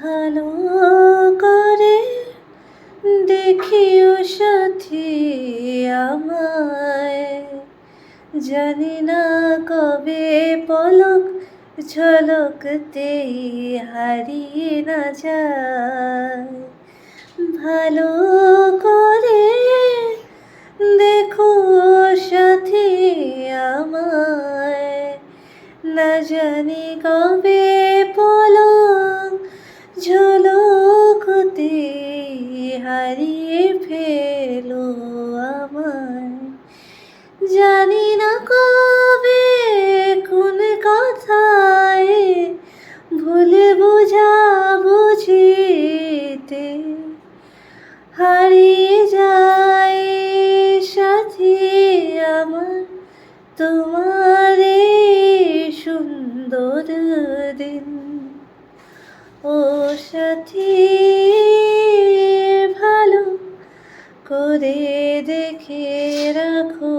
ভালো করে দেখিও সাথী আমায়, জানি না কবে পলক ঝলকতেই হারিয়ে না যায়। ভালো করে দেখো সাথী আমায়, না জানি কবে পলক ঝলকতে হারিয়ে ফেলো আমায়। জানি না কবে কোন কথায় ভুল বুঝাবুঝিতে হারিয়ে যায় সাথী আমার তোমার এই সুন্দর দিন। ও সাথী ভালো করে দেখে রাখো